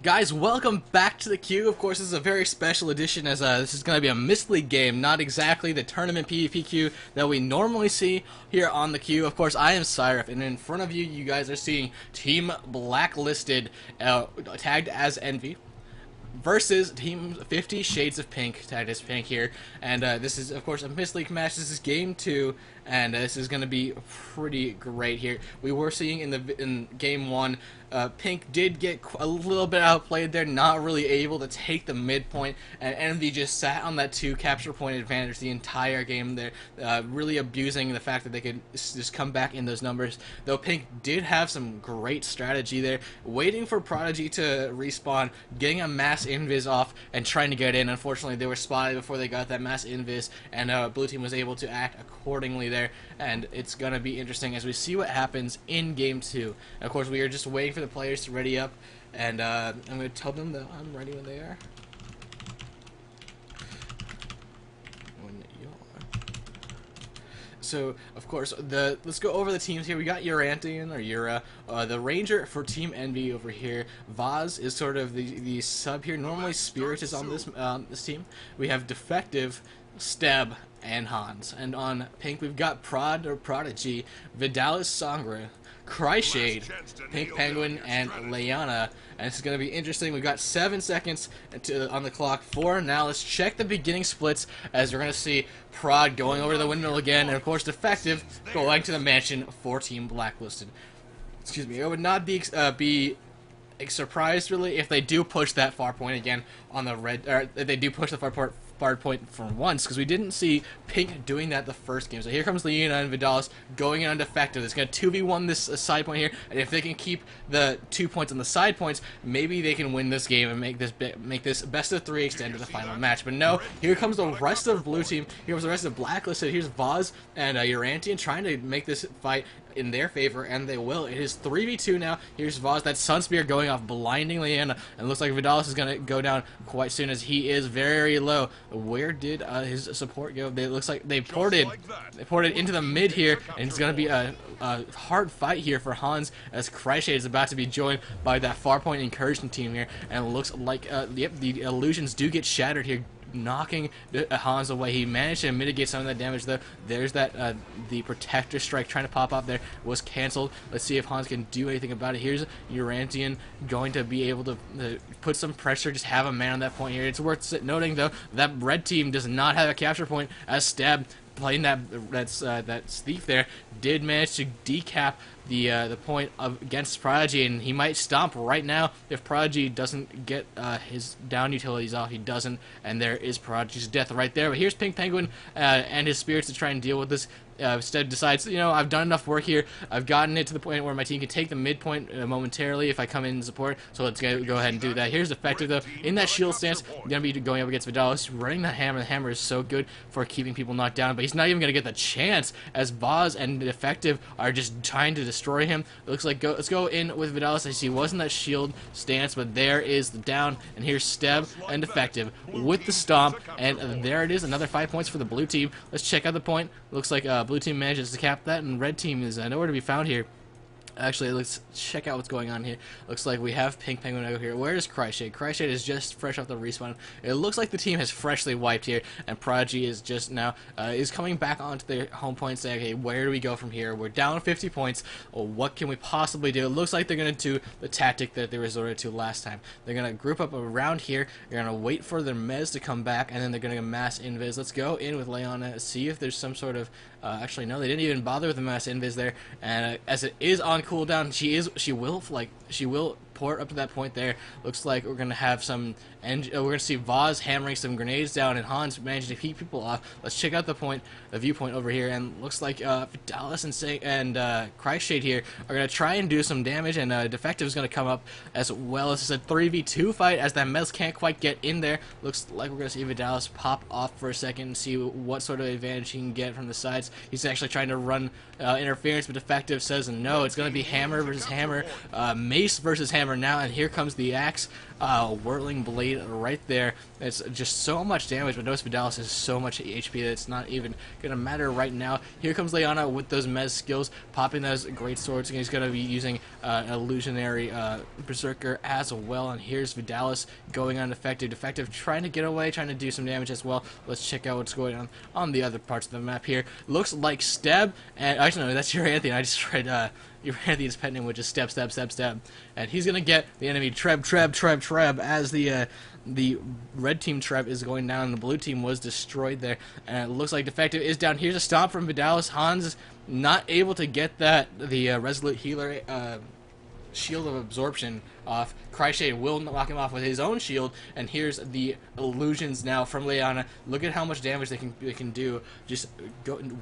Guys, welcome back to the queue. Of course, this is a very special edition as this is going to be a Mist League game, not exactly the tournament PvP queue that we normally see here on the queue. Of course, I am Sireph, and in front of you, you guys are seeing Team Blacklisted, tagged as Envy, versus Team 50 Shades of Pink, tagged as Pink here. And this is, of course, a Mist League match. This is game 2, and this is going to be pretty great here. We were seeing in game 1, Pink did get a little bit outplayed there, not really able to take the midpoint, and Envy just sat on that 2 capture point advantage the entire game there, really abusing the fact that they could just come back in those numbers. Though Pink did have some great strategy there, waiting for Prodigy to respawn, getting a mass invis off, and trying to get in. Unfortunately, they were spotted before they got that mass invis, and blue team was able to act accordingly there, and it's going to be interesting as we see what happens in game 2. And of course, we are just waiting for the players to ready up, and I'm going to tell them that I'm ready when they are. When you are. So, of course, let's go over the teams here. We got Urantian, or Yura, the Ranger for Team Envy over here. Vaz is sort of the sub here. Normally, Spirit is on this team. We have Defective, Steb, and Hans. And on Pink, we've got Prodigy, Vidalis Sangra, Cryshade, Pink Penguin, and Leona. And this is going to be interesting. We've got 7 seconds on the clock for now. Let's check the beginning splits as we're going to see Prod going over to the windmill again, and of course Defective going to the mansion for Team Blacklisted. Excuse me. It would not be surprised really if they do push that far point again on the red, or if they do push the far point for once, because we didn't see Pink doing that the first game. So here comes Leona and Vidalis going in on Defective. It's going to 2v1 this side point here, and if they can keep the 2 points on the side points, maybe they can win this game and make this best of 3 extend to the final match. But no, here comes the rest of blue team. Here comes the rest of Blacklisted. Here's Vaz and Urantian trying to make this fight in their favor, and they will. It is 3v2 now. Here's Vaz, that Sun Spear going off, blinding Leona, and looks like Vidalis is going to go down quite soon as he is very low. Where did his support go? It looks like they ported into the mid here, and it's going to be a hard fight here for Hans as Cryshade is about to be joined by that Farpoint Incursion team here, and it looks like yep, the illusions do get shattered here, knocking Hans away. He managed to mitigate some of that damage though. There's that the Protector Strike trying to pop up there was cancelled. Let's see if Hans can do anything about it. Here's Urantian going to be able to put some pressure, just have a man on that point here. It's worth noting though that red team does not have a capture point, as Stab playing that thief there did manage to decap the point against Prodigy, and he might stomp right now if Prodigy doesn't get his down utilities off. He doesn't, and there is Prodigy's death right there. But here's Pink Penguin and his spirits to try and deal with this. Instead decides, you know, I've done enough work here. I've gotten it to the point where my team can take the midpoint momentarily if I come in and support. So let's go ahead and do that. Here's Defective though in that shield stance, gonna be going up against Vidalis, running the hammer. The hammer is so good for keeping people knocked down, but he's not even gonna get the chance as Vaz and Defective are just trying to destroy him. It looks like let's go in with Vidalis. I see he wasn't that shield stance, but there is the down, and here's Steb and Defective with the stomp, and there it is, another 5 points for the blue team. Let's check out the point. Looks like blue team manages to cap that, and red team is nowhere to be found here. Actually, let's check out what's going on here. Looks like we have Pink Penguin over here. Where is Cryshade? Cryshade is just fresh off the respawn. It looks like the team has freshly wiped here, and Prodigy is just now is coming back onto their home point saying, okay, where do we go from here? We're down 50 points. Well, what can we possibly do? It looks like they're going to do the tactic that they resorted to last time. They're going to group up around here. They're going to wait for their mez to come back, and then they're going to mass invis. Let's go in with Leona, see if there's some sort of actually no, they didn't even bother with the mass invis there, and as it is on cooldown, she will port up to that point there. Looks like we're gonna have some, and we're gonna see Vaz hammering some grenades down, and Hans managing to keep people off. Let's check out the viewpoint over here, and looks like Vidalis and Cryshade here are gonna try and do some damage, and Defective is gonna come up as well. This is a 3v2 fight as that Mez can't quite get in there. Looks like we're gonna see Vidalis pop off for a second and see what sort of advantage he can get from the sides. He's actually trying to run interference, but Defective says no. It's gonna be hammer versus hammer, mace versus hammer. hammer now, and here comes the axe, whirling blade right there. It's just so much damage, but notice Vidalis has so much HP that it's not even going to matter right now. Here comes Leona with those mez skills, popping those great swords, and he's going to be using an illusionary berserker as well. And here's Vidalis going on Defective. Defective trying to get away, trying to do some damage as well. Let's check out what's going on the other parts of the map here. Looks like Steb, and actually no, that's Euryanthian. I just read Euryanthian's pet name, which is Steb, and he's gonna get the enemy Treb as the red team Treb is going down, and the blue team was destroyed there. And it looks like Defective is down. Here's a stomp from Vidalis. Hans is not able to get the Resolute Healer Shield of Absorption off. Cryshade will knock him off with his own shield, and here's the illusions now from Leona. Look at how much damage they can do, just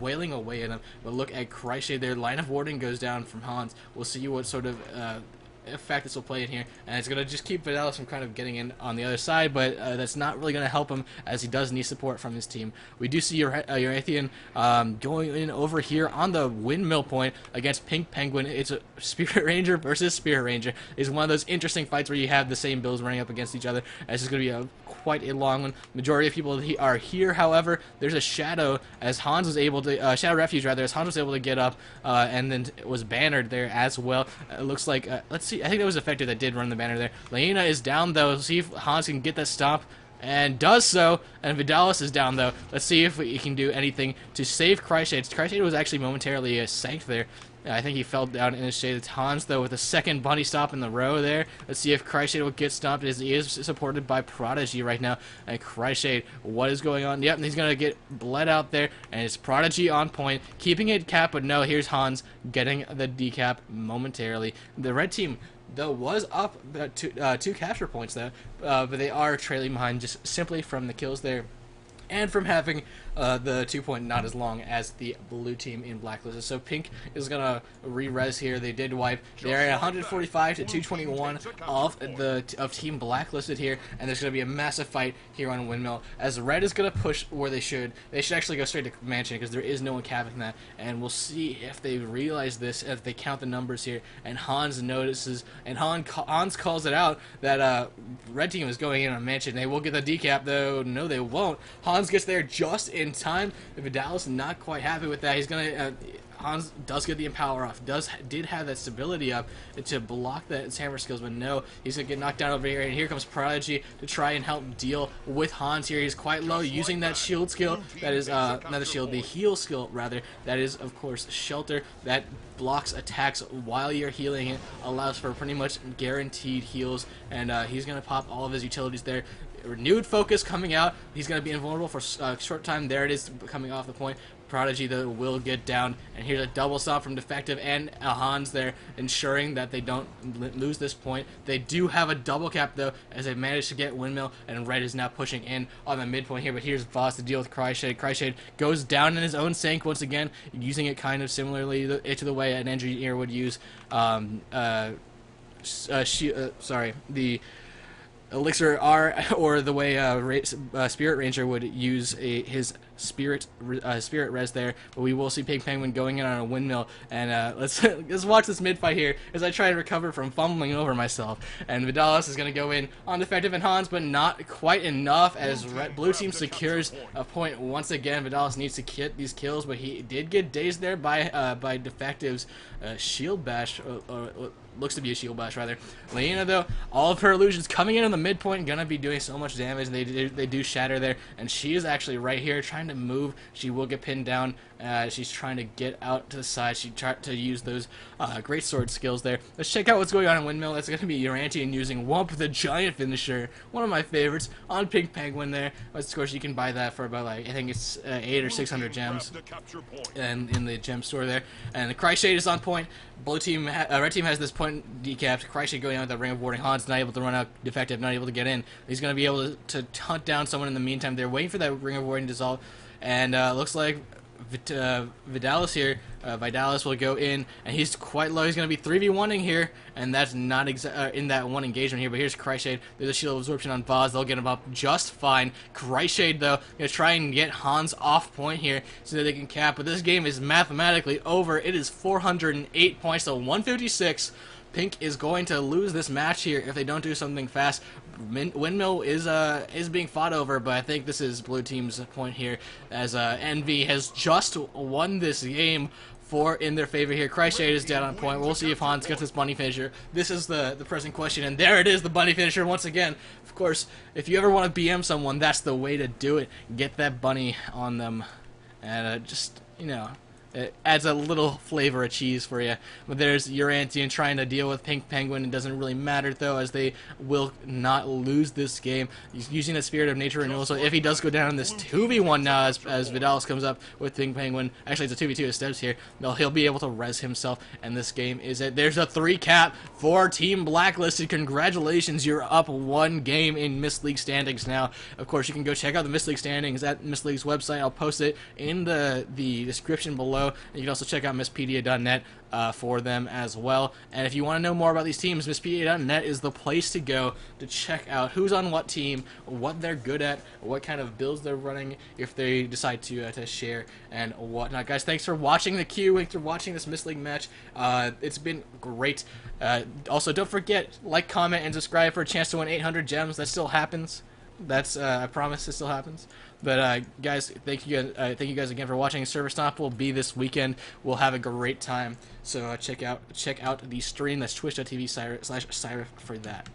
wailing away at him. But look at Cryshade, their line of warding goes down from Hans. We'll see what sort of effect this will play in here, and it's going to just keep Vidalis from kind of getting in on the other side, but that's not really going to help him, as he does need support from his team. We do see Euryanthian going in over here on the windmill point against Pink Penguin. It's a Spirit Ranger versus Spirit Ranger. It's one of those interesting fights where you have the same builds running up against each other. This is going to be quite a long one. Majority of people are here, however. There's a Shadow, as Hans was able to, Shadow Refuge rather, as Hans was able to get up, and then was bannered there as well. It looks like, let's see, I think that was Effective that did run the banner there. Leona is down though. Let's see if Hans can get that stomp, and does so. And Vidalis is down though. Let's see if he can do anything to save Cryshade. Cryshade was actually momentarily sanked there. I think he fell down in his shade. It's Hans though with a second bunny stop in the row there. Let's see if Cryshade will get stopped, as he is supported by Prodigy right now. And Cryshade, what is going on? Yep, he's going to get bled out there, and it's Prodigy on point, keeping it capped, but no, here's Hans getting the decap momentarily. The red team, though, was up two capture points though, but they are trailing behind just simply from the kills there, and from having the 2 point not as long as the blue team in Blacklisted. So Pink is going to re-res here. They did wipe. They're at 145 to 221 of Team Blacklisted here, and there's going to be a massive fight here on Windmill, as Red is going to push where they should. They should actually go straight to Mansion, because there is no one capping that, and we'll see if they realize this, if they count the numbers here. And Hans notices, and Hans calls it out that Red team is going in on Mansion. They will get the decap, though. No, they won't. Hans gets there just in time. Vidalis not quite happy with that. He's gonna Hans does get the Empower off, did have that stability up to block that hammer skills, but no, he's gonna get knocked down over here. And here comes Prodigy to try and help deal with Hans here. He's quite low, using that shield skill, that is not the shield, the heal skill rather, that is of course Shelter, that blocks attacks while you're healing. It allows for pretty much guaranteed heals, and he's gonna pop all of his utilities there. Renewed focus coming out. He's going to be invulnerable for a short time. There it is, coming off the point. Prodigy, though, will get down. And here's a double stop from Defective and Hans there, ensuring that they don't lose this point. They do have a double cap, though, as they managed to get Windmill, and Red is now pushing in on the midpoint here. But here's Voss to deal with Cryshade. Cryshade goes down in his own sink once again, using it kind of similarly to the way an engineer would use the Elixir R, or the way Spirit Ranger would use his Spirit res there. But we will see Pink Penguin going in on a Windmill, and let's watch this mid fight here as I try to recover from fumbling over myself. And Vidalis is going to go in on Defective and Hans, but not quite enough, as blue team secures a point once again. Vidalis needs to get these kills, but he did get dazed there by Defective's shield bash. Looks to be a shield bash rather. Leona, though, all of her illusions coming in on the midpoint, gonna be doing so much damage. They do shatter there, and she is actually right here trying to move. She will get pinned down. She's trying to get out to the side. She tried to use those great sword skills there. Let's check out what's going on in Windmill. That's gonna be Euryanthian using Wump, the giant finisher, one of my favorites, on Pink Penguin there. Of course, you can buy that for about, like, I think it's 800 or 600 gems, and in the gem store there. And the Cryshade is on point. Blue team, red team has this point decapped. Cryshade going out with the Ring of Warding. Hans not able to run out. Defective not able to get in. He's going to be able to hunt down someone in the meantime. They're waiting for that Ring of Warding to dissolve, and looks like Vidalis here. Vidalis will go in, and he's quite low. He's going to be 3v1ing here, and that's not in that one engagement here. But here's Cryshade. There's a shield of absorption on Vaz. They'll get him up just fine. Cryshade, though, going to try and get Hans off point here so that they can cap. But this game is mathematically over. It is 408 points to 156 Pink is going to lose this match here if they don't do something fast. Windmill is being fought over, but I think this is blue team's point here, as Envy has just won this game in their favor here. Christshade is dead on point. We'll see if Hans gets this bunny finisher. This is the present question, and there it is, the bunny finisher once again. Of course, if you ever want to BM someone, that's the way to do it. Get that bunny on them, and just, you know, it adds a little flavor of cheese for you. But there's Urantian trying to deal with Pink Penguin. It doesn't really matter, though, as they will not lose this game. He's using the Spirit of Nature Renewal, so if he does go down in this 2v1 now, as Vidalis comes up with Pink Penguin, actually it's a 2v2 as Steps here, he'll be able to res himself, and this game is it. There's a 3 cap for Team Blacklisted. Congratulations, you're up 1 game in Mist League standings now. Of course, you can go check out the Mist League standings at Mist League's website. I'll post it in the description below. And you can also check out misspedia.net for them as well. And if you want to know more about these teams, misspedia.net is the place to go to check out who's on what team, what they're good at, what kind of builds they're running, if they decide to share and whatnot. Guys, thanks for watching the queue. Thanks for watching this Mist League match. It's been great. Also, don't forget, like, comment, and subscribe for a chance to win 800 gems. That still happens. That's I promise it still happens. But guys, thank you guys again for watching. Server Stomp will be this weekend. We'll have a great time. So check out the stream. That's twitch.tv/Sireph for that.